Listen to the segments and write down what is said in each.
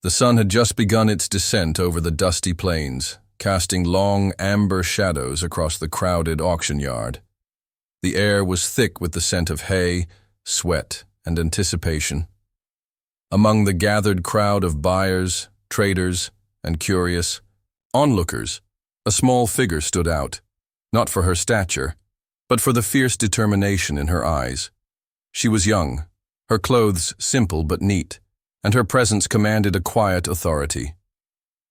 The sun had just begun its descent over the dusty plains, casting long amber shadows across the crowded auction yard. The air was thick with the scent of hay, sweat, and anticipation. Among the gathered crowd of buyers, traders, and curious onlookers, a small figure stood out, not for her stature, but for the fierce determination in her eyes. She was young, her clothes simple but neat, and her presence commanded a quiet authority.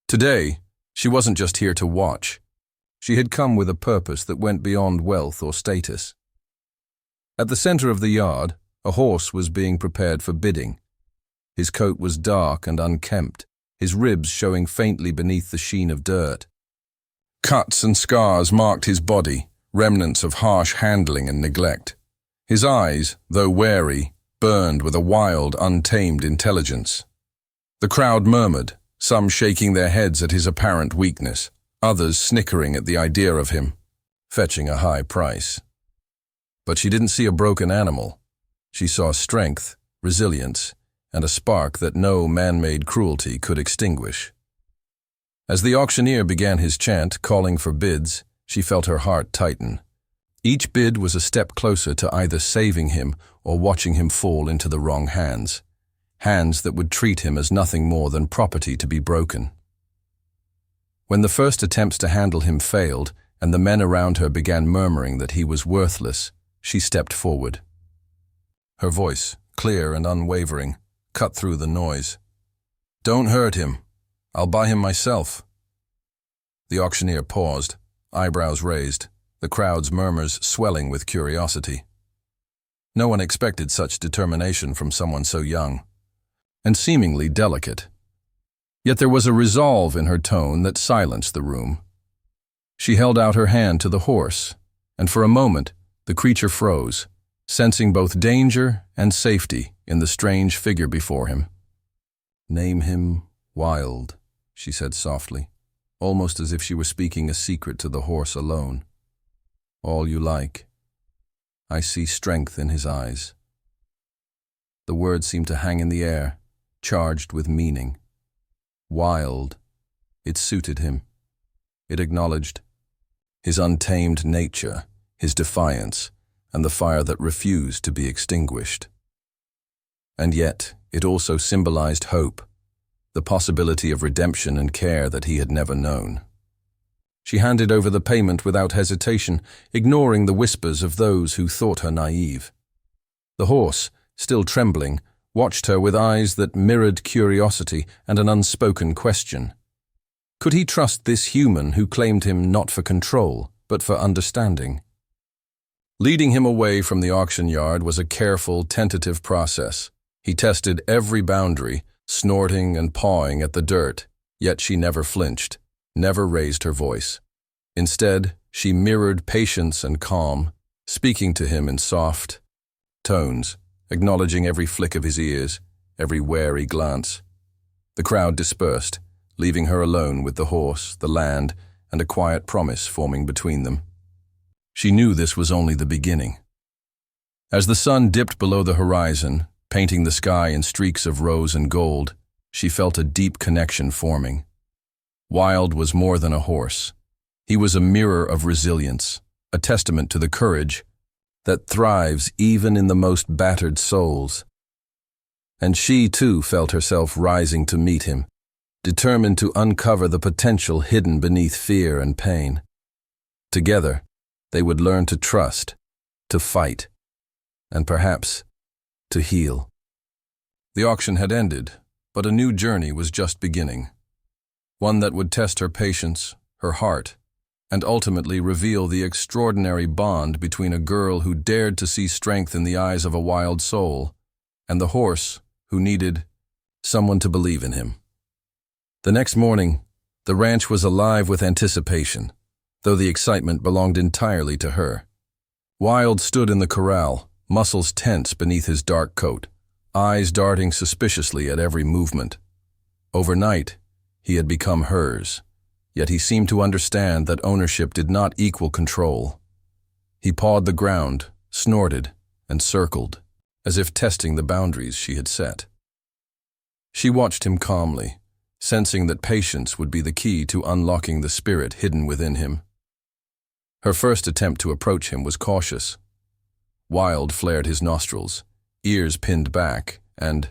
Today, she wasn't just here to watch. She had come with a purpose that went beyond wealth or status. At the center of the yard, a horse was being prepared for bidding. His coat was dark and unkempt, his ribs showing faintly beneath the sheen of dirt. Cuts and scars marked his body, remnants of harsh handling and neglect. His eyes, though wary, burned with a wild, untamed intelligence. The crowd murmured, some shaking their heads at his apparent weakness, others snickering at the idea of him, fetching a high price. But she didn't see a broken animal. She saw strength, resilience, and a spark that no man-made cruelty could extinguish. As the auctioneer began his chant, calling for bids, she felt her heart tighten. Each bid was a step closer to either saving him or watching him fall into the wrong hands, hands that would treat him as nothing more than property to be broken. When the first attempts to handle him failed and the men around her began murmuring that he was worthless, she stepped forward. Her voice, clear and unwavering, cut through the noise. "Don't hurt him. I'll buy him myself." The auctioneer paused, eyebrows raised, the crowd's murmurs swelling with curiosity. No one expected such determination from someone so young, and seemingly delicate. Yet there was a resolve in her tone that silenced the room. She held out her hand to the horse, and for a moment the creature froze, sensing both danger and safety in the strange figure before him. "Name him Wild," she said softly, almost as if she were speaking a secret to the horse alone. "All you like. I see strength in his eyes." The words seemed to hang in the air, charged with meaning. Wild. It suited him. It acknowledged his untamed nature, his defiance, and the fire that refused to be extinguished. And yet, it also symbolized hope, the possibility of redemption and care that he had never known. She handed over the payment without hesitation, ignoring the whispers of those who thought her naive. The horse, still trembling, watched her with eyes that mirrored curiosity and an unspoken question. Could he trust this human who claimed him not for control, but for understanding? Leading him away from the auction yard was a careful, tentative process. He tested every boundary, snorting and pawing at the dirt, yet she never flinched, never raised her voice. Instead, she mirrored patience and calm, speaking to him in soft tones, acknowledging every flick of his ears, every wary glance. The crowd dispersed, leaving her alone with the horse, the land, and a quiet promise forming between them. She knew this was only the beginning. As the sun dipped below the horizon, painting the sky in streaks of rose and gold, she felt a deep connection forming. Wild was more than a horse. He was a mirror of resilience, a testament to the courage that thrives even in the most battered souls. And she, too, felt herself rising to meet him, determined to uncover the potential hidden beneath fear and pain. Together, they would learn to trust, to fight, and perhaps to heal. The auction had ended, but a new journey was just beginning. One that would test her patience, her heart, and ultimately reveal the extraordinary bond between a girl who dared to see strength in the eyes of a wild soul, and the horse who needed someone to believe in him. The next morning, the ranch was alive with anticipation, though the excitement belonged entirely to her. Wild stood in the corral, muscles tense beneath his dark coat, eyes darting suspiciously at every movement. Overnight, he had become hers, yet he seemed to understand that ownership did not equal control. He pawed the ground, snorted, and circled, as if testing the boundaries she had set. She watched him calmly, sensing that patience would be the key to unlocking the spirit hidden within him. Her first attempt to approach him was cautious. Wild flared his nostrils, ears pinned back, and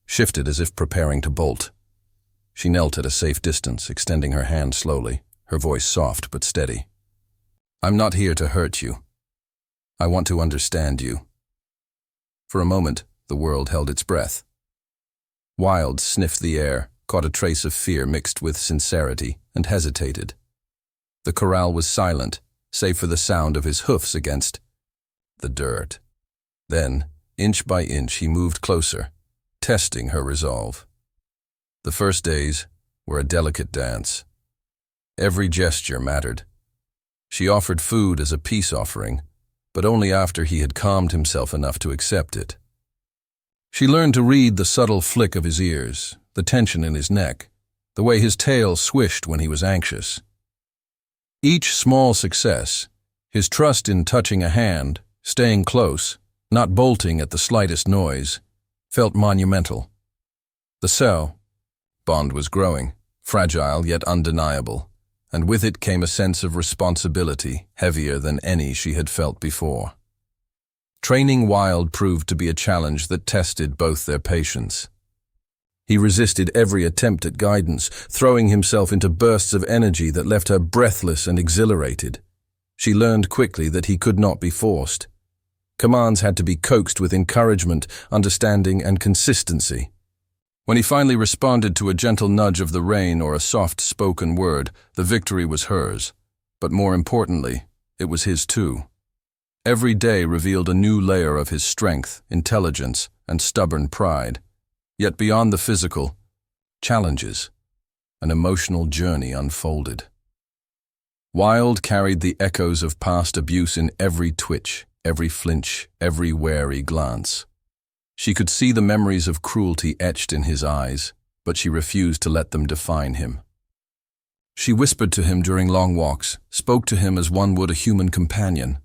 shifted as if preparing to bolt. She knelt at a safe distance, extending her hand slowly, her voice soft but steady. "I'm not here to hurt you. I want to understand you." For a moment, the world held its breath. Wild sniffed the air, caught a trace of fear mixed with sincerity, and hesitated. The corral was silent, save for the sound of his hoofs against the dirt. Then, inch by inch, he moved closer, testing her resolve. The first days were a delicate dance. Every gesture mattered. She offered food as a peace offering, but only after he had calmed himself enough to accept it. She learned to read the subtle flick of his ears, the tension in his neck, the way his tail swished when he was anxious. Each small success, his trust in touching a hand, staying close, not bolting at the slightest noise, felt monumental. The cell bond was growing, fragile yet undeniable, and with it came a sense of responsibility heavier than any she had felt before. Training Wild proved to be a challenge that tested both their patience. He resisted every attempt at guidance, throwing himself into bursts of energy that left her breathless and exhilarated. She learned quickly that he could not be forced. Commands had to be coaxed with encouragement, understanding, and consistency. When he finally responded to a gentle nudge of the rein or a soft-spoken word, the victory was hers. But more importantly, it was his too. Every day revealed a new layer of his strength, intelligence, and stubborn pride. Yet beyond the physical, challenges, an emotional journey unfolded. Wild carried the echoes of past abuse in every twitch, every flinch, every wary glance. She could see the memories of cruelty etched in his eyes, but she refused to let them define him. She whispered to him during long walks, spoke to him as one would a human companion.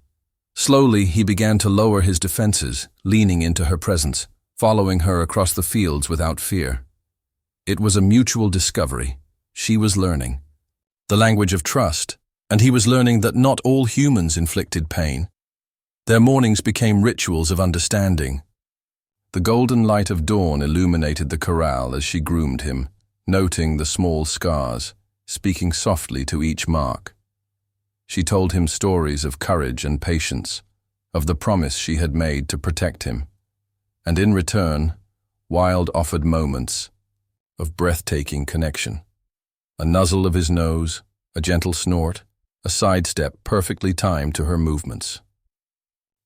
Slowly, he began to lower his defenses, leaning into her presence, following her across the fields without fear. It was a mutual discovery. She was learning the language of trust, and he was learning that not all humans inflicted pain. Their mornings became rituals of understanding. The golden light of dawn illuminated the corral as she groomed him, noting the small scars, speaking softly to each mark. She told him stories of courage and patience, of the promise she had made to protect him. And in return, Wild offered moments of breathtaking connection. A nuzzle of his nose, a gentle snort, a sidestep perfectly timed to her movements.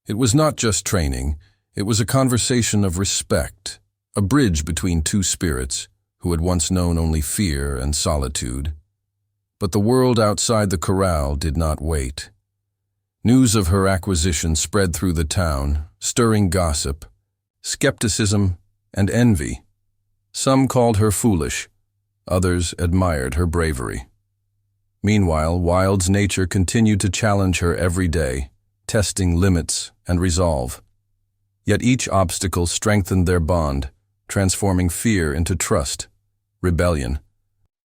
It was not just training, it was a conversation of respect, a bridge between two spirits who had once known only fear and solitude. But the world outside the corral did not wait. News of her acquisition spread through the town, stirring gossip, skepticism, and envy. Some called her foolish, others admired her bravery. Meanwhile, Wild's nature continued to challenge her every day, testing limits and resolve. Yet each obstacle strengthened their bond, transforming fear into trust, rebellion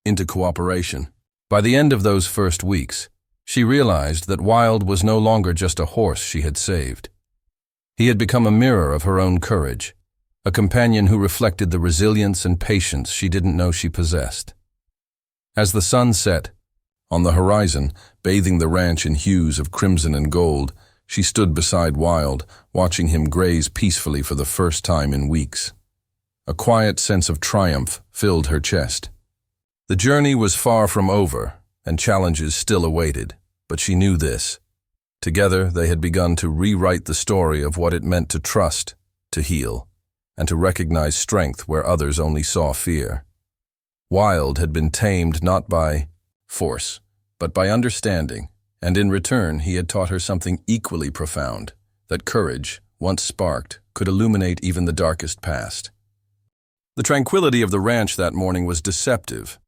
into cooperation. By the end of those first weeks, she realized that Wild was no longer just a horse she had saved. He had become a mirror of her own courage, a companion who reflected the resilience and patience she didn't know she possessed. As the sun set, on the horizon, bathing the ranch in hues of crimson and gold, she stood beside Wild, watching him graze peacefully for the first time in weeks. A quiet sense of triumph filled her chest. The journey was far from over, and challenges still awaited, but she knew this. Together, they had begun to rewrite the story of what it meant to trust, to heal, and to recognize strength where others only saw fear. Wild had been tamed not by force, but by understanding, and in return he had taught her something equally profound, that courage, once sparked, could illuminate even the darkest past. The tranquility of the ranch that morning was deceptive.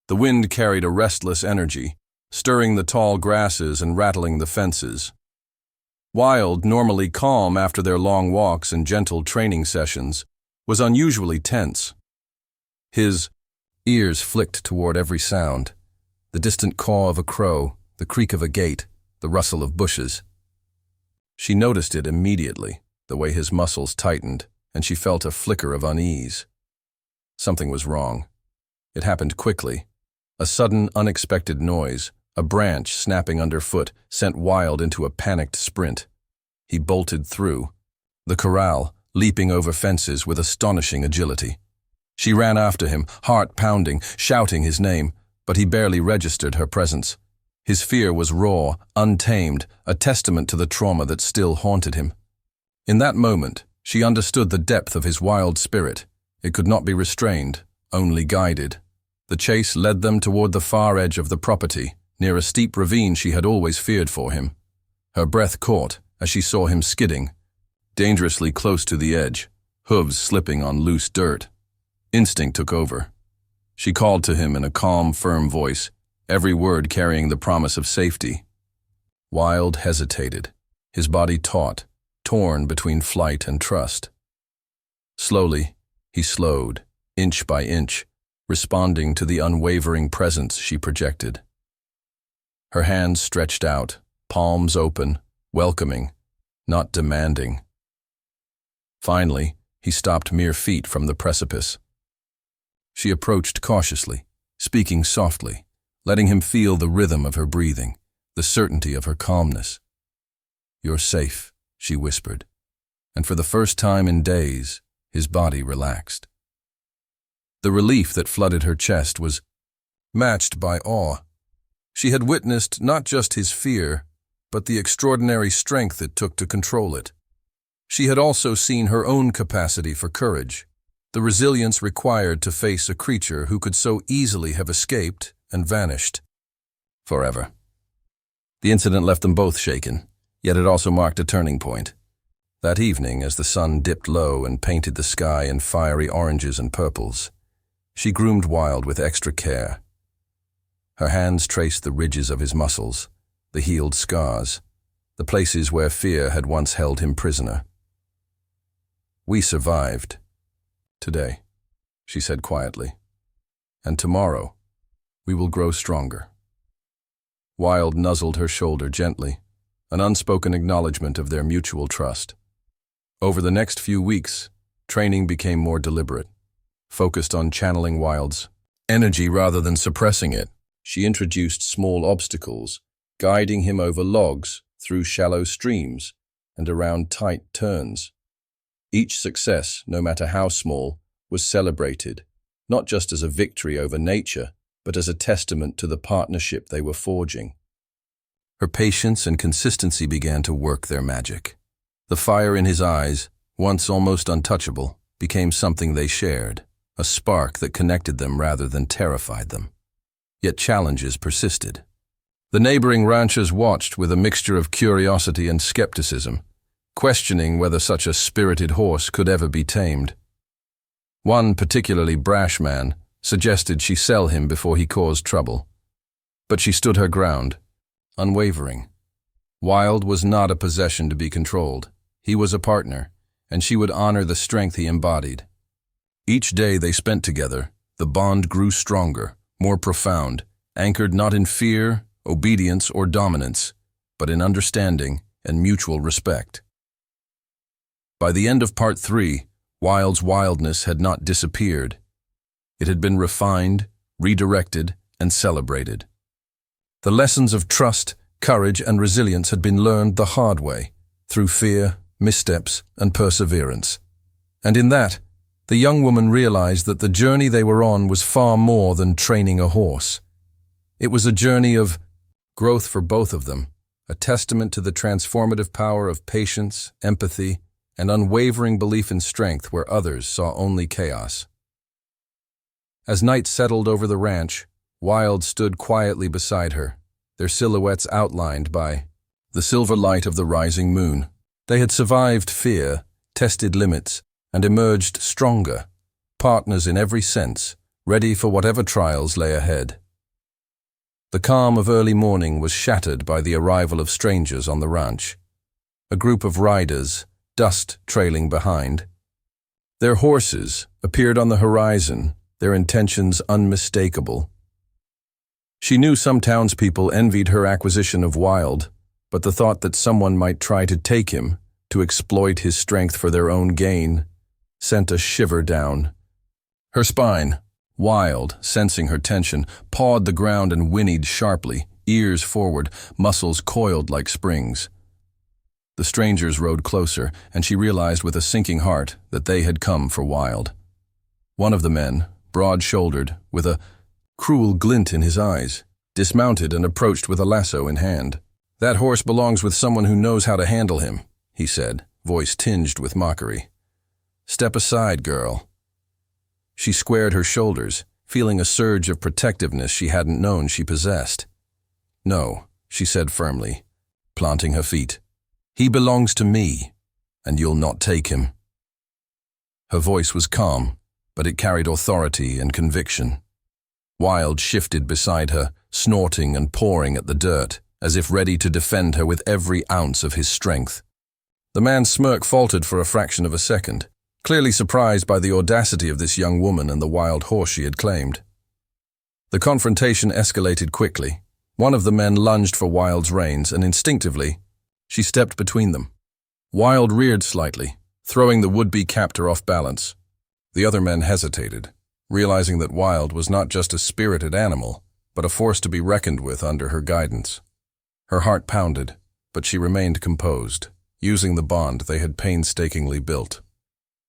The wind carried a restless energy, stirring the tall grasses and rattling the fences. Wild, normally calm after their long walks and gentle training sessions, was unusually tense. His Ears flicked toward every sound. The distant caw of a crow, the creak of a gate, the rustle of bushes. She noticed it immediately, the way his muscles tightened, and she felt a flicker of unease. Something was wrong. It happened quickly. A sudden, unexpected noise, a branch snapping underfoot, sent Wild into a panicked sprint. He bolted through the corral, leaping over fences with astonishing agility. She ran after him, heart pounding, shouting his name, but he barely registered her presence. His fear was raw, untamed, a testament to the trauma that still haunted him. In that moment, she understood the depth of his wild spirit. It could not be restrained, only guided. The chase led them toward the far edge of the property, near a steep ravine she had always feared for him. Her breath caught as she saw him skidding, dangerously close to the edge, hooves slipping on loose dirt. Instinct took over. She called to him in a calm, firm voice, every word carrying the promise of safety. Wild hesitated, his body taut, torn between flight and trust. Slowly, he slowed, inch by inch, responding to the unwavering presence she projected. Her hands stretched out, palms open, welcoming, not demanding. Finally, he stopped mere feet from the precipice. She approached cautiously, speaking softly, letting him feel the rhythm of her breathing, the certainty of her calmness. "You're safe," she whispered, and for the first time in days, his body relaxed. The relief that flooded her chest was matched by awe. She had witnessed not just his fear, but the extraordinary strength it took to control it. She had also seen her own capacity for courage, the resilience required to face a creature who could so easily have escaped and vanished forever. The incident left them both shaken, yet it also marked a turning point. That evening, as the sun dipped low and painted the sky in fiery oranges and purples, she groomed Wild with extra care. Her hands traced the ridges of his muscles, the healed scars, the places where fear had once held him prisoner. "We survived. Today," she said quietly. "And tomorrow, we will grow stronger." Wild nuzzled her shoulder gently, an unspoken acknowledgement of their mutual trust. Over the next few weeks, training became more deliberate, focused on channeling Wild's energy rather than suppressing it. She introduced small obstacles, guiding him over logs, through shallow streams, and around tight turns. Each success, no matter how small, was celebrated, not just as a victory over nature, but as a testament to the partnership they were forging. Her patience and consistency began to work their magic. The fire in his eyes, once almost untouchable, became something they shared, a spark that connected them rather than terrified them. Yet challenges persisted. The neighboring ranchers watched with a mixture of curiosity and skepticism, questioning whether such a spirited horse could ever be tamed. One particularly brash man suggested she sell him before he caused trouble. But she stood her ground, unwavering. Wild was not a possession to be controlled. He was a partner, and she would honor the strength he embodied. Each day they spent together, the bond grew stronger, more profound, anchored not in fear, obedience, or dominance, but in understanding and mutual respect. By the end of Part 3, Wild's wildness had not disappeared. It had been refined, redirected, and celebrated. The lessons of trust, courage, and resilience had been learned the hard way, through fear, missteps, and perseverance. And in that, the young woman realized that the journey they were on was far more than training a horse. It was a journey of growth for both of them, a testament to the transformative power of patience, empathy, and unwavering belief in strength where others saw only chaos. As night settled over the ranch, Wild stood quietly beside her, their silhouettes outlined by the silver light of the rising moon. They had survived fear, tested limits, and emerged stronger, partners in every sense, ready for whatever trials lay ahead. The calm of early morning was shattered by the arrival of strangers on the ranch. A group of riders, dust trailing behind. Their horses appeared on the horizon, their intentions unmistakable. She knew some townspeople envied her acquisition of Wild, but the thought that someone might try to take him, to exploit his strength for their own gain, sent a shiver down her spine. Wild, sensing her tension, pawed the ground and whinnied sharply, ears forward, muscles coiled like springs. The strangers rode closer, and she realized with a sinking heart that they had come for Wild. One of the men, broad-shouldered, with a cruel glint in his eyes, dismounted and approached with a lasso in hand. "That horse belongs with someone who knows how to handle him," he said, voice tinged with mockery. "Step aside, girl." She squared her shoulders, feeling a surge of protectiveness she hadn't known she possessed. "No," she said firmly, planting her feet. "He belongs to me, and you'll not take him." Her voice was calm, but it carried authority and conviction. Wild shifted beside her, snorting and pawing at the dirt, as if ready to defend her with every ounce of his strength. The man's smirk faltered for a fraction of a second, clearly surprised by the audacity of this young woman and the wild horse she had claimed. The confrontation escalated quickly. One of the men lunged for Wild's reins, and instinctively, she stepped between them. Wild reared slightly, throwing the would-be captor off balance. The other men hesitated, realizing that Wild was not just a spirited animal, but a force to be reckoned with under her guidance. Her heart pounded, but she remained composed, using the bond they had painstakingly built.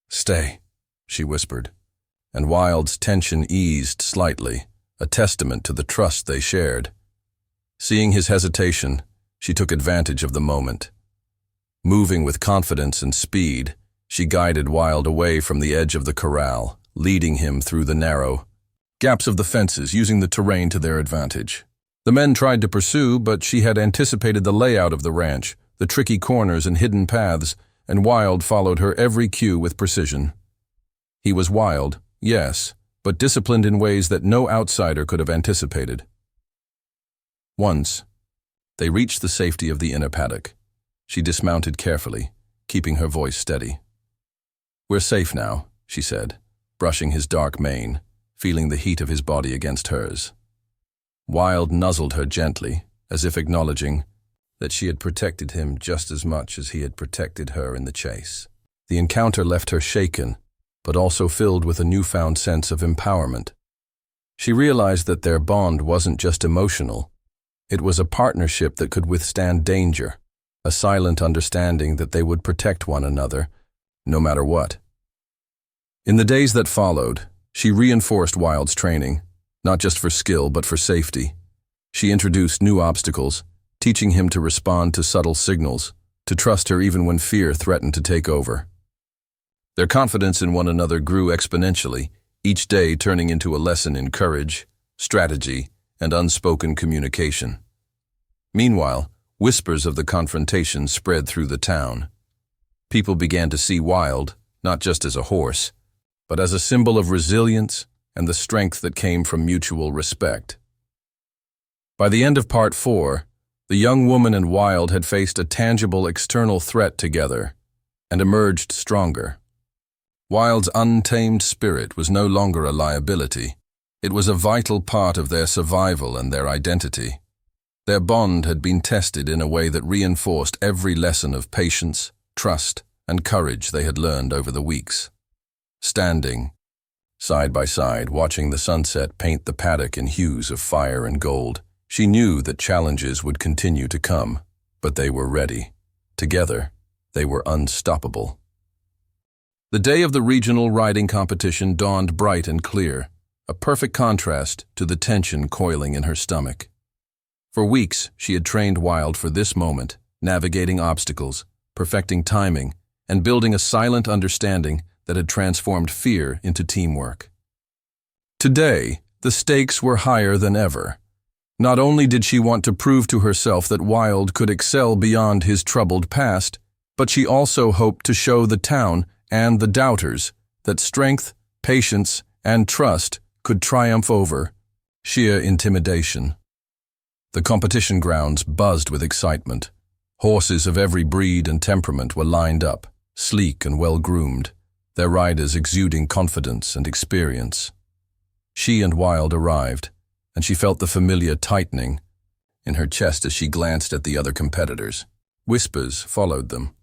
"Stay," she whispered, and Wild's tension eased slightly, a testament to the trust they shared. Seeing his hesitation, she took advantage of the moment. Moving with confidence and speed, she guided Wild away from the edge of the corral, leading him through the narrow gaps of the fences, using the terrain to their advantage. The men tried to pursue, but she had anticipated the layout of the ranch, the tricky corners and hidden paths, and Wild followed her every cue with precision. He was wild, yes, but disciplined in ways that no outsider could have anticipated. Once, they reached the safety of the inner paddock. She dismounted carefully, keeping her voice steady. "We're safe now," she said, brushing his dark mane, feeling the heat of his body against hers. Wild nuzzled her gently, as if acknowledging that she had protected him just as much as he had protected her in the chase. The encounter left her shaken, but also filled with a newfound sense of empowerment. She realized that their bond wasn't just emotional. It was a partnership that could withstand danger, a silent understanding that they would protect one another, no matter what. In the days that followed, she reinforced Wild's training, not just for skill but for safety. She introduced new obstacles, teaching him to respond to subtle signals, to trust her even when fear threatened to take over. Their confidence in one another grew exponentially, each day turning into a lesson in courage, strategy, and unspoken communication. Meanwhile, whispers of the confrontation spread through the town. People began to see Wild, not just as a horse, but as a symbol of resilience and the strength that came from mutual respect. By the end of Part 4, the young woman and Wild had faced a tangible external threat together and emerged stronger. Wild's untamed spirit was no longer a liability. It was a vital part of their survival and their identity. Their bond had been tested in a way that reinforced every lesson of patience, trust, and courage they had learned over the weeks. Standing, side by side, watching the sunset paint the paddock in hues of fire and gold, she knew that challenges would continue to come, but they were ready. Together, they were unstoppable. The day of the regional riding competition dawned bright and clear, a perfect contrast to the tension coiling in her stomach. For weeks, she had trained Wild for this moment, navigating obstacles, perfecting timing, and building a silent understanding that had transformed fear into teamwork. Today, the stakes were higher than ever. Not only did she want to prove to herself that Wild could excel beyond his troubled past, but she also hoped to show the town and the doubters that strength, patience, and trust could triumph over sheer intimidation. The competition grounds buzzed with excitement. Horses of every breed and temperament were lined up, sleek and well-groomed, their riders exuding confidence and experience. She and Wild arrived, and she felt the familiar tightening in her chest as she glanced at the other competitors. Whispers followed them,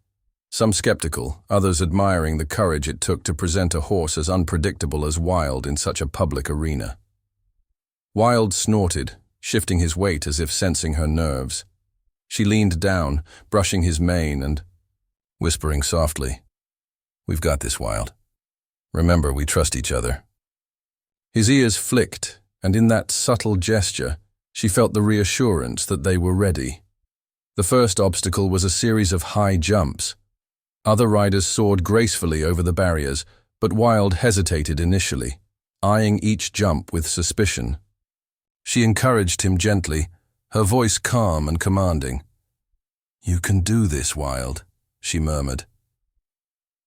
some skeptical, others admiring the courage it took to present a horse as unpredictable as Wild in such a public arena. Wild snorted, shifting his weight as if sensing her nerves. She leaned down, brushing his mane and whispering softly, "We've got this, Wild. Remember, we trust each other." His ears flicked, and in that subtle gesture, she felt the reassurance that they were ready. The first obstacle was a series of high jumps. Other riders soared gracefully over the barriers, but Wild hesitated initially, eyeing each jump with suspicion. She encouraged him gently, her voice calm and commanding. "You can do this, Wild," she murmured.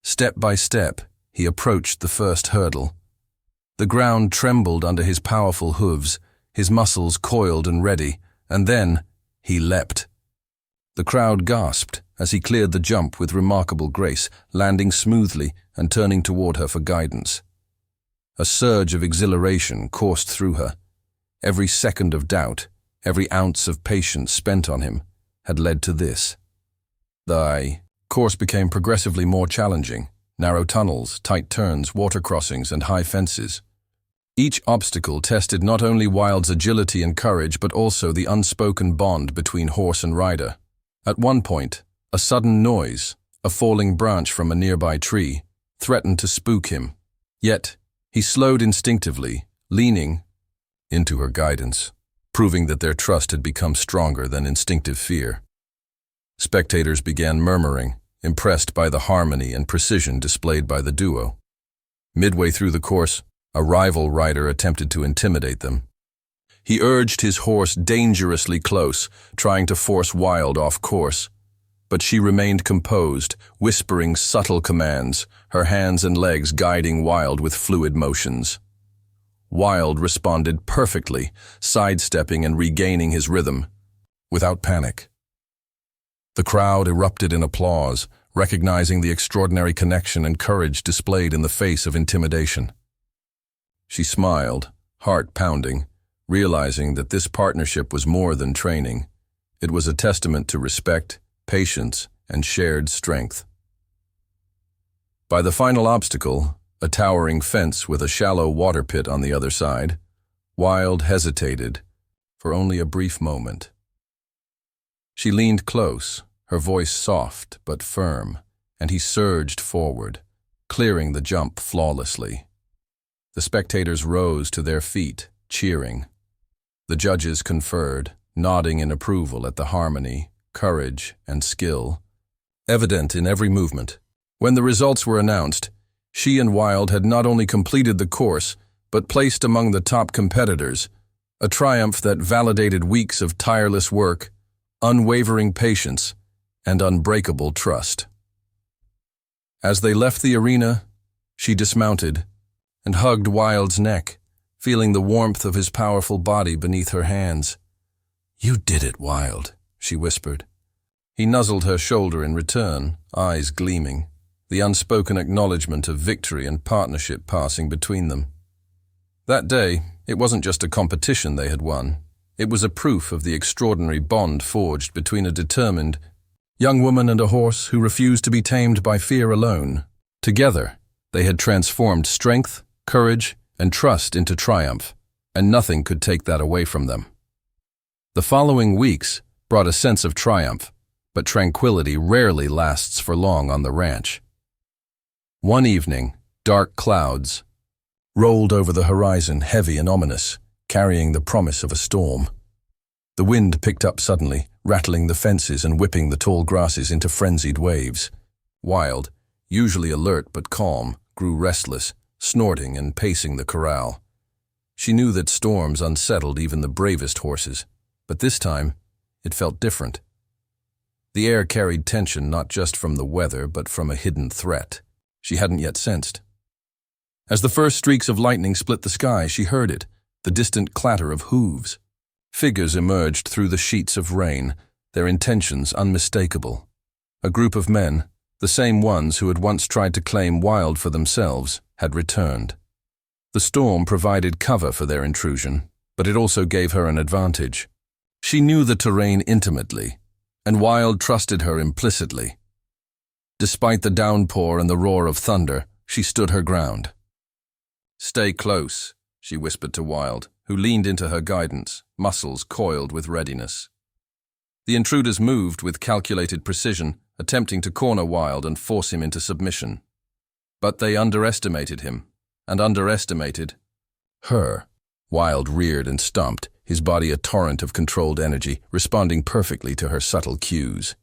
Step by step, he approached the first hurdle. The ground trembled under his powerful hooves, his muscles coiled and ready, and then he leapt. The crowd gasped as he cleared the jump with remarkable grace, landing smoothly and turning toward her for guidance. A surge of exhilaration coursed through her. Every second of doubt, every ounce of patience spent on him, had led to this. The course became progressively more challenging. Narrow tunnels, tight turns, water crossings, and high fences. Each obstacle tested not only Wild's agility and courage, but also the unspoken bond between horse and rider. At one point, a sudden noise, a falling branch from a nearby tree, threatened to spook him. Yet, he slowed instinctively, leaning into her guidance, proving that their trust had become stronger than instinctive fear. Spectators began murmuring, impressed by the harmony and precision displayed by the duo. Midway through the course, a rival rider attempted to intimidate them. He urged his horse dangerously close, trying to force Wild off course. But she remained composed, whispering subtle commands, her hands and legs guiding Wild with fluid motions. Wild responded perfectly, sidestepping and regaining his rhythm, without panic. The crowd erupted in applause, recognizing the extraordinary connection and courage displayed in the face of intimidation. She smiled, heart pounding, realizing that this partnership was more than training. It was a testament to respect, patience, and shared strength. By the final obstacle, a towering fence with a shallow water pit on the other side, Wild hesitated for only a brief moment. She leaned close, her voice soft but firm, and he surged forward, clearing the jump flawlessly. The spectators rose to their feet, cheering. The judges conferred, nodding in approval at the harmony, courage, and skill, evident in every movement. When the results were announced, she and Wild had not only completed the course, but placed among the top competitors, a triumph that validated weeks of tireless work, unwavering patience, and unbreakable trust. As they left the arena, she dismounted and hugged Wild's neck, feeling the warmth of his powerful body beneath her hands. "You did it, Wild," she whispered. He nuzzled her shoulder in return, eyes gleaming, the unspoken acknowledgement of victory and partnership passing between them. That day, it wasn't just a competition they had won. It was a proof of the extraordinary bond forged between a determined young woman and a horse who refused to be tamed by fear alone. Together, they had transformed strength, courage, and trust into triumph, and nothing could take that away from them. The following weeks brought a sense of triumph, but tranquility rarely lasts for long on the ranch. One evening, dark clouds rolled over the horizon, heavy and ominous, carrying the promise of a storm. The wind picked up suddenly, rattling the fences and whipping the tall grasses into frenzied waves. Wild, usually alert but calm, grew restless, snorting and pacing the corral. She knew that storms unsettled even the bravest horses, but this time it felt different. The air carried tension not just from the weather, but from a hidden threat she hadn't yet sensed. As the first streaks of lightning split the sky, she heard it, the distant clatter of hooves. Figures emerged through the sheets of rain, their intentions unmistakable. A group of men, the same ones who had once tried to claim Wild for themselves, had returned. The storm provided cover for their intrusion, but it also gave her an advantage. She knew the terrain intimately, and Wild trusted her implicitly. Despite the downpour and the roar of thunder, she stood her ground. "Stay close," she whispered to Wild, who leaned into her guidance, muscles coiled with readiness. The intruders moved with calculated precision, attempting to corner Wild and force him into submission. But they underestimated him, and underestimated her. Wild reared and stomped, his body a torrent of controlled energy, responding perfectly to her subtle cues.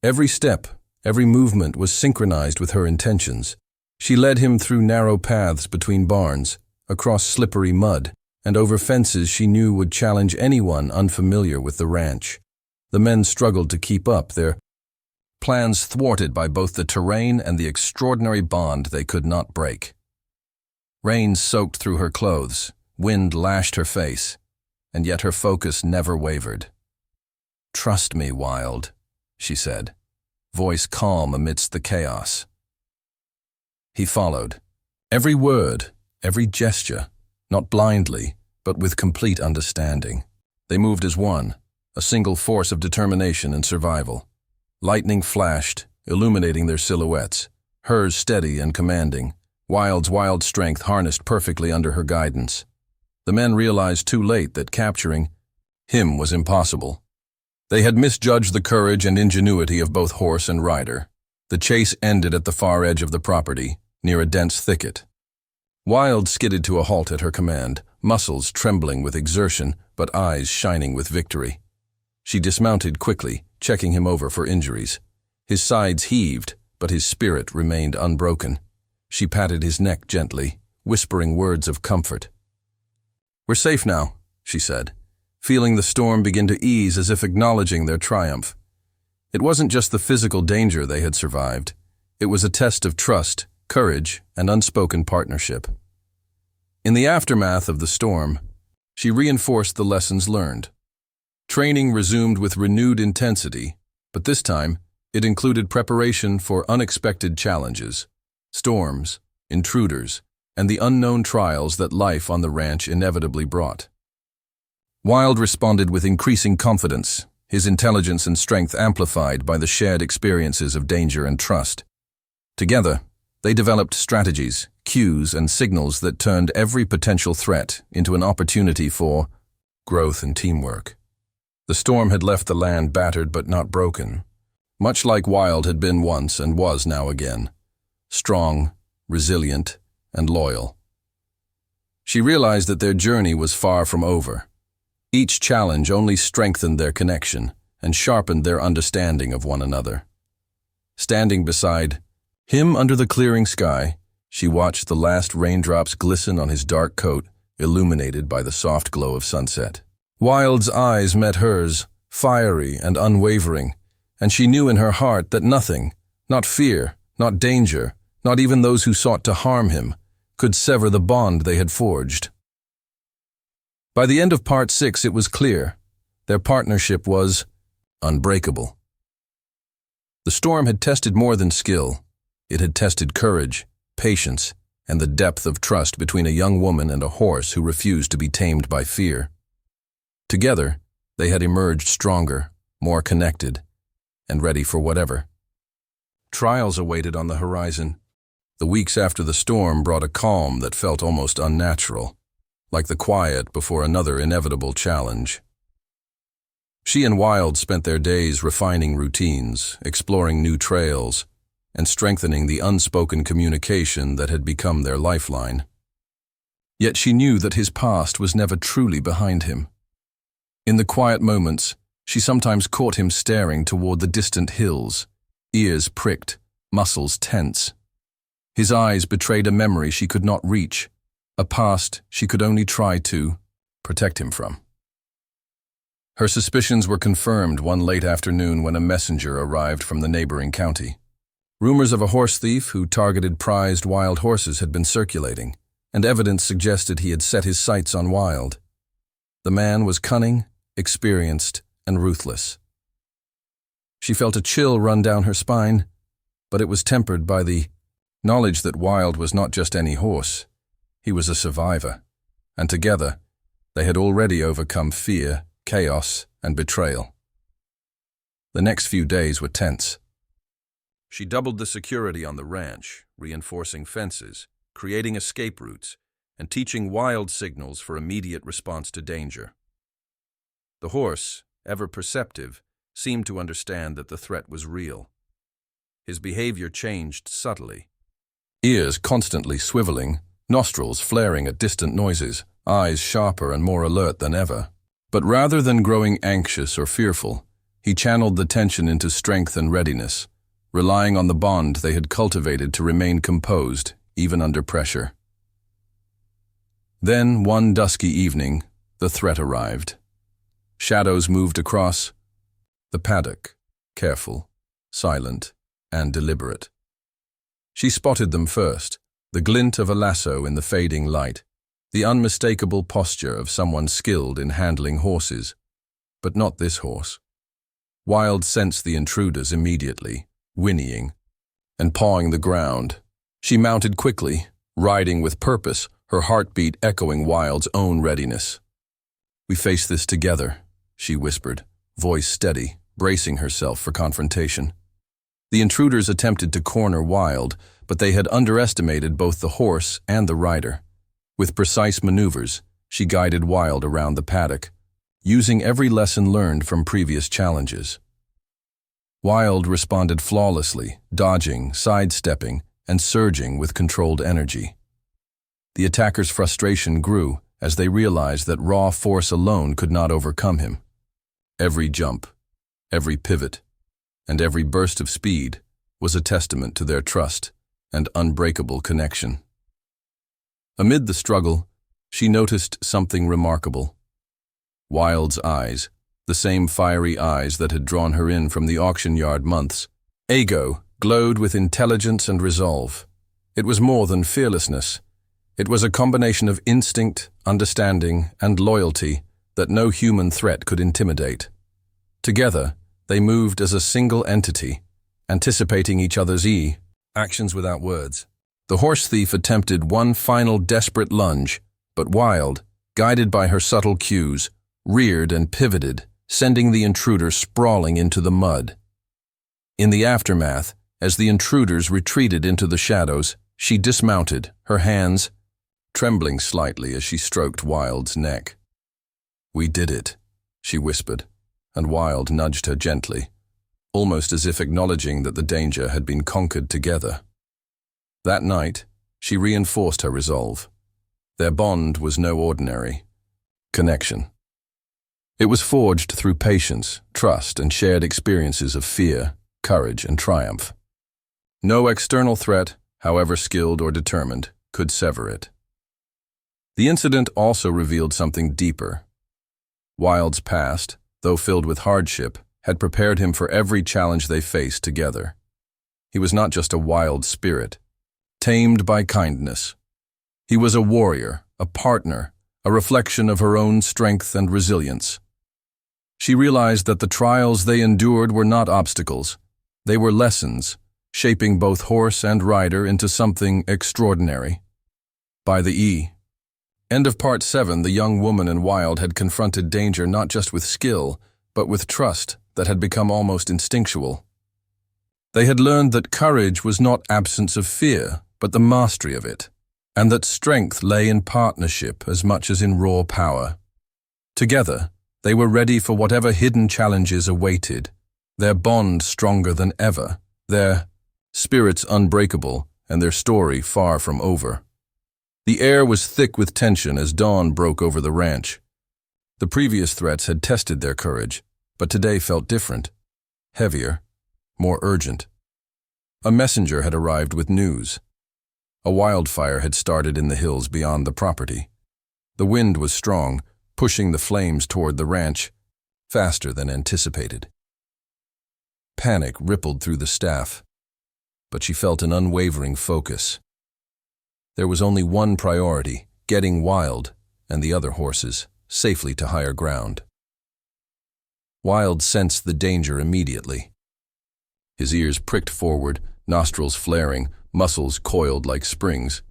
Every step, every movement was synchronized with her intentions. She led him through narrow paths between barns, across slippery mud, and over fences she knew would challenge anyone unfamiliar with the ranch. The men struggled to keep up, their plans thwarted by both the terrain and the extraordinary bond they could not break. Rain soaked through her clothes, wind lashed her face, and yet her focus never wavered. "Trust me, Wild," she said, voice calm amidst the chaos. He followed. Every word, every gesture, not blindly, but with complete understanding. They moved as one, a single force of determination and survival. Lightning flashed, illuminating their silhouettes, hers steady and commanding, Wild's wild strength harnessed perfectly under her guidance. The men realized too late that capturing him was impossible. They had misjudged the courage and ingenuity of both horse and rider. The chase ended at the far edge of the property, near a dense thicket. Wild skidded to a halt at her command, muscles trembling with exertion, but eyes shining with victory. She dismounted quickly, checking him over for injuries. His sides heaved, but his spirit remained unbroken. She patted his neck gently, whispering words of comfort. "We're safe now," she said, feeling the storm begin to ease as if acknowledging their triumph. It wasn't just the physical danger they had survived. It was a test of trust, courage, and unspoken partnership. In the aftermath of the storm, she reinforced the lessons learned. Training resumed with renewed intensity, but this time it included preparation for unexpected challenges, storms, intruders, and the unknown trials that life on the ranch inevitably brought. Wild responded with increasing confidence, his intelligence and strength amplified by the shared experiences of danger and trust. Together, they developed strategies, cues, and signals that turned every potential threat into an opportunity for growth and teamwork. The storm had left the land battered but not broken, much like Wild had been once and was now again. Strong, resilient, and loyal. She realized that their journey was far from over. Each challenge only strengthened their connection and sharpened their understanding of one another. Standing beside him under the clearing sky, she watched the last raindrops glisten on his dark coat, illuminated by the soft glow of sunset. Wild's eyes met hers, fiery and unwavering, and she knew in her heart that nothing, not fear, not danger, not even those who sought to harm him, could sever the bond they had forged. By the end of Part 6, it was clear. Their partnership was unbreakable. The storm had tested more than skill. It had tested courage, patience, and the depth of trust between a young woman and a horse who refused to be tamed by fear. Together, they had emerged stronger, more connected, and ready for whatever. Trials awaited on the horizon. The weeks after the storm brought a calm that felt almost unnatural, like the quiet before another inevitable challenge. She and Wild spent their days refining routines, exploring new trails, and strengthening the unspoken communication that had become their lifeline. Yet she knew that his past was never truly behind him. In the quiet moments, she sometimes caught him staring toward the distant hills, ears pricked, muscles tense. His eyes betrayed a memory she could not reach, a past she could only try to protect him from. Her suspicions were confirmed one late afternoon when a messenger arrived from the neighboring county. Rumors of a horse thief who targeted prized wild horses had been circulating, and evidence suggested he had set his sights on Wild. The man was cunning, experienced, and ruthless. She felt a chill run down her spine, but it was tempered by the knowledge that Wild was not just any horse. He was a survivor, and together, they had already overcome fear, chaos, and betrayal. The next few days were tense. She doubled the security on the ranch, reinforcing fences, creating escape routes, and teaching wild signals for immediate response to danger. The horse, ever perceptive, seemed to understand that the threat was real. His behavior changed subtly. Ears constantly swiveling, nostrils flaring at distant noises, eyes sharper and more alert than ever. But rather than growing anxious or fearful, he channeled the tension into strength and readiness, relying on the bond they had cultivated to remain composed, even under pressure. Then, one dusky evening, the threat arrived. Shadows moved across the paddock, careful, silent, and deliberate. She spotted them first, the glint of a lasso in the fading light, the unmistakable posture of someone skilled in handling horses. But not this horse. Wild sensed the intruders immediately, whinnying and pawing the ground. She mounted quickly, riding with purpose, her heartbeat echoing Wild's own readiness. "We face this together," she whispered, voice steady, bracing herself for confrontation. The intruders attempted to corner Wild, but they had underestimated both the horse and the rider. With precise maneuvers, she guided Wild around the paddock, using every lesson learned from previous challenges. Wild responded flawlessly, dodging, sidestepping, and surging with controlled energy. The attackers' frustration grew as they realized that raw force alone could not overcome him. Every jump, every pivot, and every burst of speed was a testament to their trust and unbreakable connection. Amid the struggle, she noticed something remarkable. Wild's eyes, the same fiery eyes that had drawn her in from the auction yard months ago, glowed with intelligence and resolve. It was more than fearlessness. It was a combination of instinct, understanding, and loyalty that no human threat could intimidate. Together, they moved as a single entity, anticipating each other's actions without words. The horse thief attempted one final desperate lunge, but Wild, guided by her subtle cues, reared and pivoted, sending the intruder sprawling into the mud. In the aftermath, as the intruders retreated into the shadows, she dismounted, her hands trembling slightly as she stroked Wild's neck. "We did it," she whispered, and Wild nudged her gently, almost as if acknowledging that the danger had been conquered together. That night, she reinforced her resolve. Their bond was no ordinary connection. It was forged through patience, trust, and shared experiences of fear, courage, and triumph. No external threat, however skilled or determined, could sever it. The incident also revealed something deeper. Wild's past, though filled with hardship, had prepared him for every challenge they faced together. He was not just a wild spirit, tamed by kindness. He was a warrior, a partner, a reflection of her own strength and resilience. She realized that the trials they endured were not obstacles. They were lessons, shaping both horse and rider into something extraordinary. By the end of Part 7, the young woman and Wild had confronted danger not just with skill, but with trust that had become almost instinctual. They had learned that courage was not absence of fear, but the mastery of it, and that strength lay in partnership as much as in raw power. Together, they were ready for whatever hidden challenges awaited, their bond stronger than ever, their spirits unbreakable, and their story far from over. The air was thick with tension as dawn broke over the ranch. The previous threats had tested their courage, but today felt different, heavier, more urgent. A messenger had arrived with news. A wildfire had started in the hills beyond the property. The wind was strong, pushing the flames toward the ranch, faster than anticipated. Panic rippled through the staff, but she felt an unwavering focus. There was only one priority, getting Wild and the other horses safely to higher ground. Wild sensed the danger immediately. His ears pricked forward, nostrils flaring, muscles coiled like springs.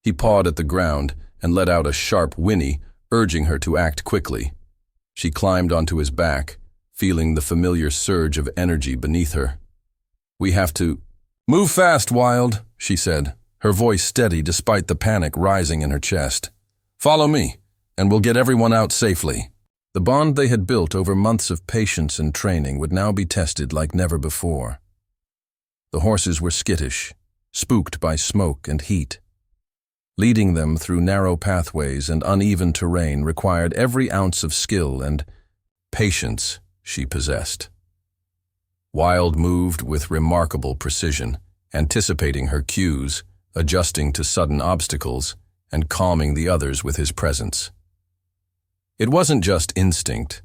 He pawed at the ground and let out a sharp whinny, urging her to act quickly. She climbed onto his back, feeling the familiar surge of energy beneath her. "We have to—" "Move fast, Wild," she said, her voice steady despite the panic rising in her chest. "Follow me, and we'll get everyone out safely." The bond they had built over months of patience and training would now be tested like never before. The horses were skittish, spooked by smoke and heat. Leading them through narrow pathways and uneven terrain required every ounce of skill and patience she possessed. Wild moved with remarkable precision, anticipating her cues, adjusting to sudden obstacles, and calming the others with his presence. It wasn't just instinct.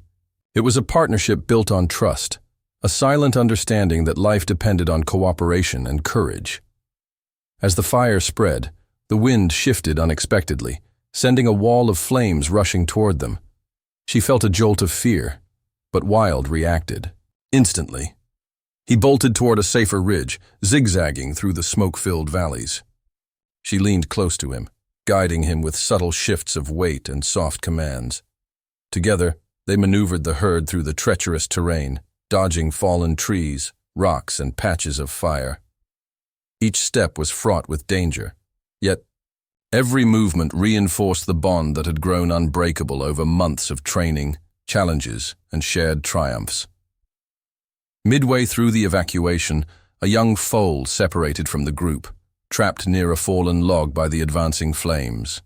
It was a partnership built on trust, a silent understanding that life depended on cooperation and courage. As the fire spread, the wind shifted unexpectedly, sending a wall of flames rushing toward them. She felt a jolt of fear, but Wild reacted. Instantly. He bolted toward a safer ridge, zigzagging through the smoke-filled valleys. She leaned close to him, guiding him with subtle shifts of weight and soft commands. Together, they maneuvered the herd through the treacherous terrain, dodging fallen trees, rocks, and patches of fire. Each step was fraught with danger, yet every movement reinforced the bond that had grown unbreakable over months of training, challenges, and shared triumphs. Midway through the evacuation, a young foal separated from the group, trapped near a fallen log by the advancing flames.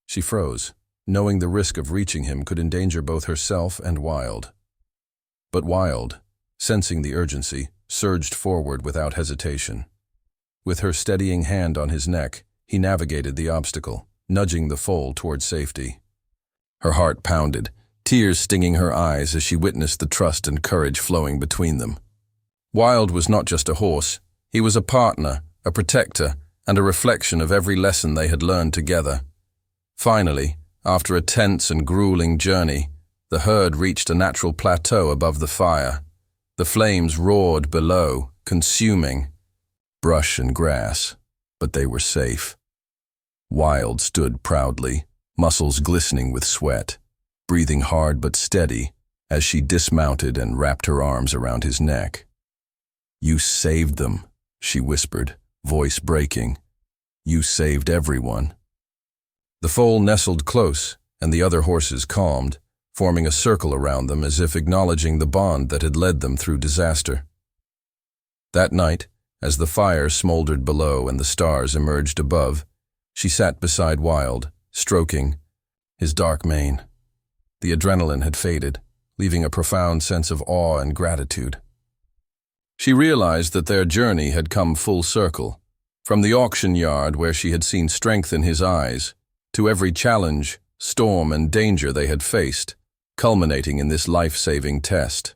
She froze, knowing the risk of reaching him could endanger both herself and Wild. But Wild, sensing the urgency, surged forward without hesitation. With her steadying hand on his neck, he navigated the obstacle, nudging the foal toward safety. Her heart pounded, tears stinging her eyes as she witnessed the trust and courage flowing between them. Wild was not just a horse, he was a partner, a protector, and a reflection of every lesson they had learned together. Finally, after a tense and grueling journey, the herd reached a natural plateau above the fire. The flames roared below, consuming brush and grass, but they were safe. Wild stood proudly, muscles glistening with sweat, breathing hard but steady as she dismounted and wrapped her arms around his neck. "You saved them," she whispered, voice breaking. "You saved everyone." The foal nestled close, and the other horses calmed, forming a circle around them as if acknowledging the bond that had led them through disaster. That night, as the fire smoldered below and the stars emerged above, she sat beside Wild, stroking his dark mane. The adrenaline had faded, leaving a profound sense of awe and gratitude. She realized that their journey had come full circle, from the auction yard where she had seen strength in his eyes, to every challenge, storm, and danger they had faced, culminating in this life-saving test.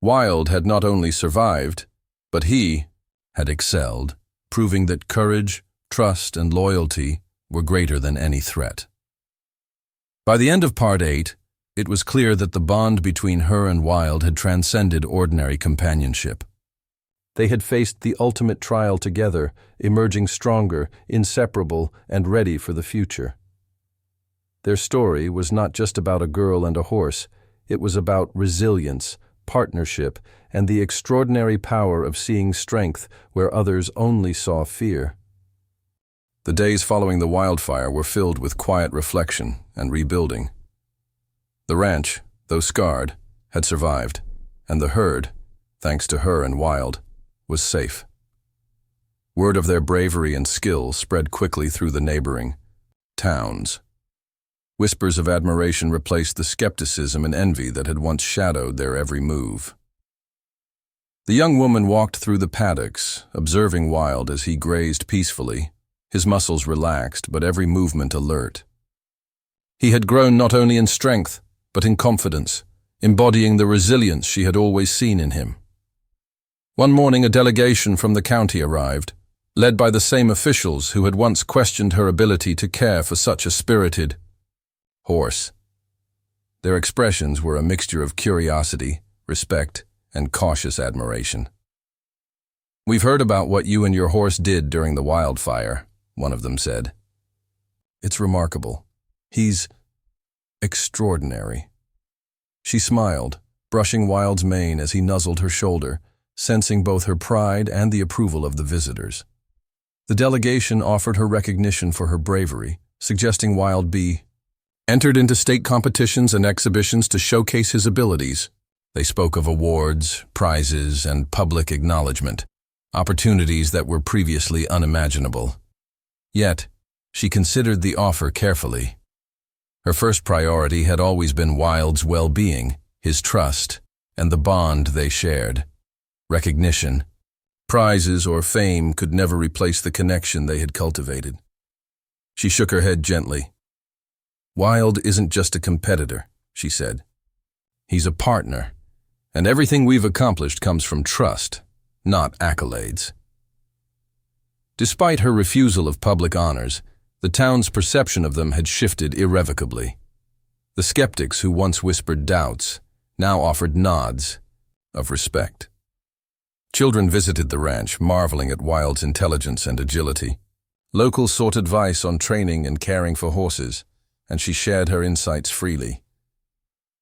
Wild had not only survived, but he had excelled, proving that courage, trust, and loyalty were greater than any threat. By the end of Part 8, it was clear that the bond between her and Wild had transcended ordinary companionship. They had faced the ultimate trial together, emerging stronger, inseparable, and ready for the future. Their story was not just about a girl and a horse, it was about resilience, partnership, and the extraordinary power of seeing strength where others only saw fear. The days following the wildfire were filled with quiet reflection and rebuilding. The ranch, though scarred, had survived, and the herd, thanks to her and Wild, was safe. Word of their bravery and skill spread quickly through the neighboring towns. Whispers of admiration replaced the skepticism and envy that had once shadowed their every move. The young woman walked through the paddocks, observing Wild as he grazed peacefully, his muscles relaxed but every movement alert. He had grown not only in strength, but in confidence, embodying the resilience she had always seen in him. One morning a delegation from the county arrived, led by the same officials who had once questioned her ability to care for such a spirited horse. Their expressions were a mixture of curiosity, respect, and cautious admiration. "We've heard about what you and your horse did during the wildfire," one of them said. It's remarkable. He's extraordinary." She smiled, brushing Wild's mane as he nuzzled her shoulder, sensing both her pride and the approval of the visitors. The delegation offered her recognition for her bravery, suggesting Wild be entered into state competitions and exhibitions to showcase his abilities. They spoke of awards, prizes, and public acknowledgement, opportunities that were previously unimaginable. Yet, she considered the offer carefully. Her first priority had always been Wild's well-being, his trust, and the bond they shared. Recognition, prizes, or fame could never replace the connection they had cultivated. She shook her head gently. "Wild isn't just a competitor," she said. "He's a partner, and everything we've accomplished comes from trust, not accolades." Despite her refusal of public honors, the town's perception of them had shifted irrevocably. The skeptics who once whispered doubts now offered nods of respect. Children visited the ranch, marveling at Wild's intelligence and agility. Locals sought advice on training and caring for horses, and she shared her insights freely.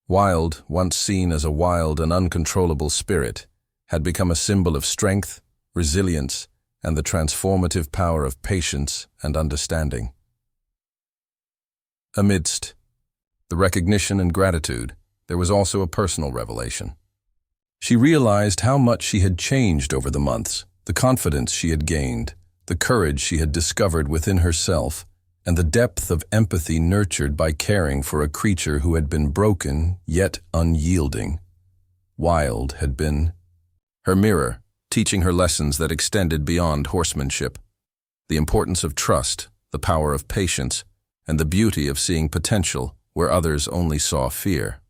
Wild, once seen as a wild and uncontrollable spirit, had become a symbol of strength, resilience, and the transformative power of patience and understanding. Amidst the recognition and gratitude, there was also a personal revelation. She realized how much she had changed over the months, the confidence she had gained, the courage she had discovered within herself, and the depth of empathy nurtured by caring for a creature who had been broken yet unyielding. Wild had been her mirror, teaching her lessons that extended beyond horsemanship, the importance of trust, the power of patience, and the beauty of seeing potential where others only saw fear.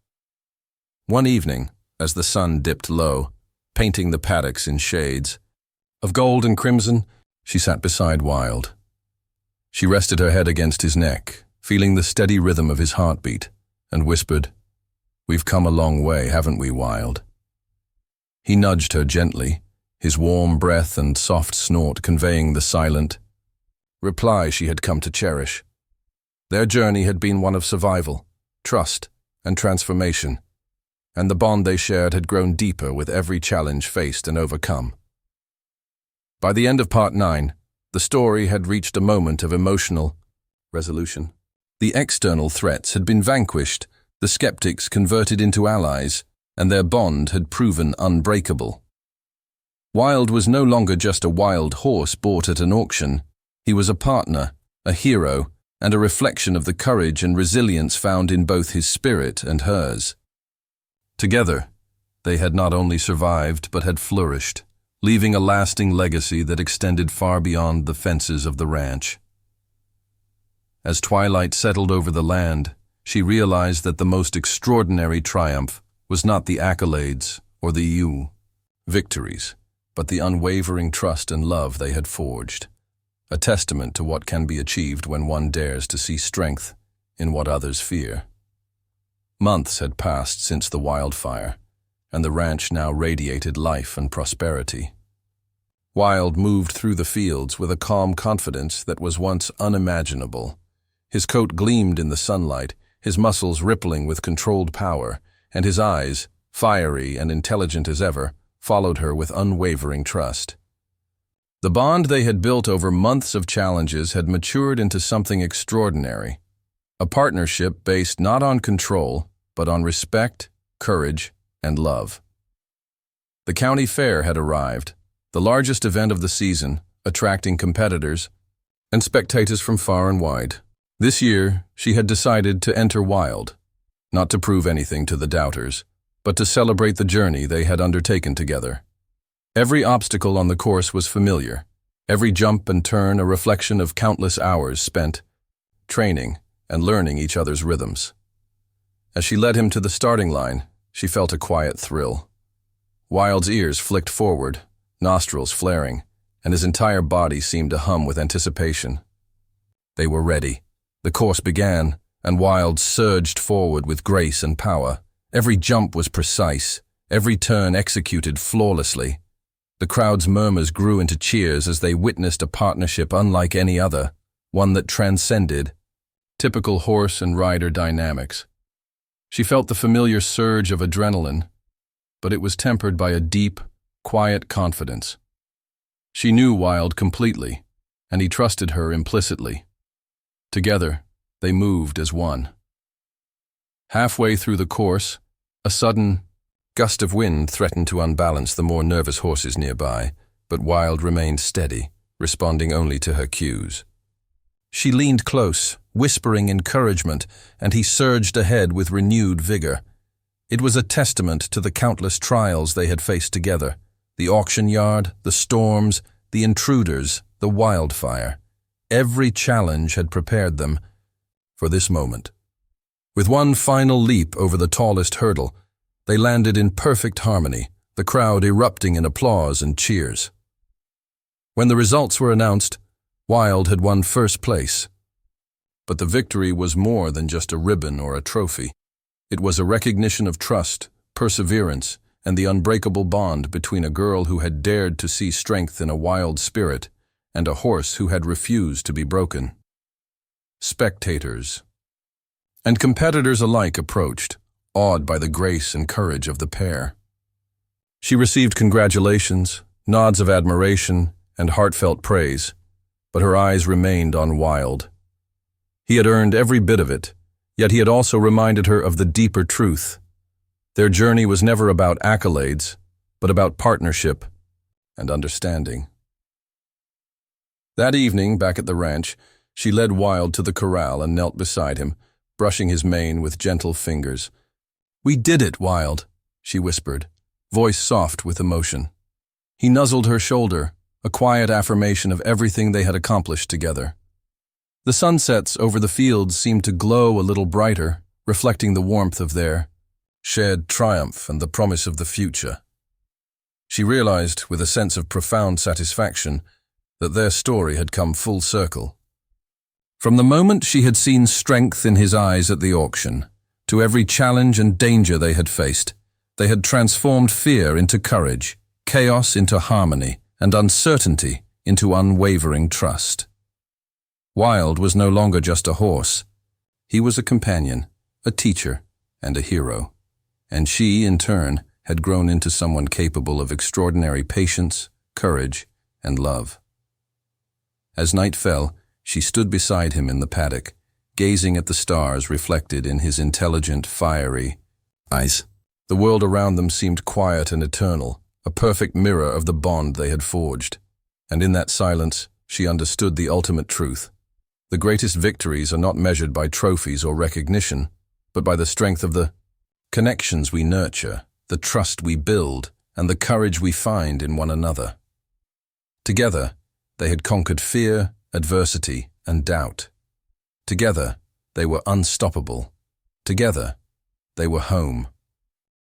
One evening, as the sun dipped low, painting the paddocks in shades of gold and crimson, she sat beside Wild. She rested her head against his neck, feeling the steady rhythm of his heartbeat, and whispered, "We've come a long way, haven't we, Wild?" He nudged her gently, his warm breath and soft snort conveying the silent reply she had come to cherish. Their journey had been one of survival, trust, and transformation, and the bond they shared had grown deeper with every challenge faced and overcome. By the end of Part 9, the story had reached a moment of emotional resolution. The external threats had been vanquished, the skeptics converted into allies, and their bond had proven unbreakable. Wild was no longer just a wild horse bought at an auction. He was a partner, a hero, and a reflection of the courage and resilience found in both his spirit and hers. Together, they had not only survived but had flourished, leaving a lasting legacy that extended far beyond the fences of the ranch. As twilight settled over the land, she realized that the most extraordinary triumph was not the accolades or the victories, but the unwavering trust and love they had forged, a testament to what can be achieved when one dares to see strength in what others fear. Months had passed since the wildfire, and the ranch now radiated life and prosperity. Wild moved through the fields with a calm confidence that was once unimaginable. His coat gleamed in the sunlight, his muscles rippling with controlled power, and his eyes, fiery and intelligent as ever, followed her with unwavering trust. The bond they had built over months of challenges had matured into something extraordinary, a partnership based not on control, but on respect, courage, and love. The county fair had arrived, the largest event of the season, attracting competitors and spectators from far and wide. This year, she had decided to enter Wild, not to prove anything to the doubters, but to celebrate the journey they had undertaken together. Every obstacle on the course was familiar, every jump and turn a reflection of countless hours spent training and learning each other's rhythms. As she led him to the starting line, she felt a quiet thrill. Wild's ears flicked forward, nostrils flaring, and his entire body seemed to hum with anticipation. They were ready. The course began, and Wild surged forward with grace and power. Every jump was precise, every turn executed flawlessly. The crowd's murmurs grew into cheers as they witnessed a partnership unlike any other, one that transcended typical horse and rider dynamics. She felt the familiar surge of adrenaline, but it was tempered by a deep, quiet confidence. She knew Wild completely, and he trusted her implicitly. Together, they moved as one. Halfway through the course, a sudden gust of wind threatened to unbalance the more nervous horses nearby, but Wild remained steady, responding only to her cues. She leaned close, whispering encouragement, and he surged ahead with renewed vigor. It was a testament to the countless trials they had faced together: the auction yard, the storms, the intruders, the wildfire. Every challenge had prepared them for this moment. With one final leap over the tallest hurdle, they landed in perfect harmony, the crowd erupting in applause and cheers. When the results were announced, Wild had won first place. But the victory was more than just a ribbon or a trophy. It was a recognition of trust, perseverance, and the unbreakable bond between a girl who had dared to see strength in a wild spirit and a horse who had refused to be broken. Spectators and competitors alike approached, awed by the grace and courage of the pair. She received congratulations, nods of admiration, and heartfelt praise, but her eyes remained on Wild. He had earned every bit of it, yet he had also reminded her of the deeper truth. Their journey was never about accolades, but about partnership and understanding. That evening, back at the ranch, she led Wild to the corral and knelt beside him, brushing his mane with gentle fingers. "We did it, Wild," she whispered, voice soft with emotion. He nuzzled her shoulder, a quiet affirmation of everything they had accomplished together. The sunsets over the fields seemed to glow a little brighter, reflecting the warmth of their shared triumph and the promise of the future. She realized, with a sense of profound satisfaction, that their story had come full circle. From the moment she had seen strength in his eyes at the auction, to every challenge and danger they had faced, they had transformed fear into courage, chaos into harmony, and uncertainty into unwavering trust. Wild was no longer just a horse. He was a companion, a teacher, and a hero. And she, in turn, had grown into someone capable of extraordinary patience, courage, and love. As night fell, she stood beside him in the paddock, gazing at the stars reflected in his intelligent, fiery eyes. The world around them seemed quiet and eternal, a perfect mirror of the bond they had forged. And in that silence, she understood the ultimate truth. The greatest victories are not measured by trophies or recognition, but by the strength of the connections we nurture, the trust we build, and the courage we find in one another. Together, they had conquered fear, adversity, and doubt. Together, they were unstoppable. Together, they were home.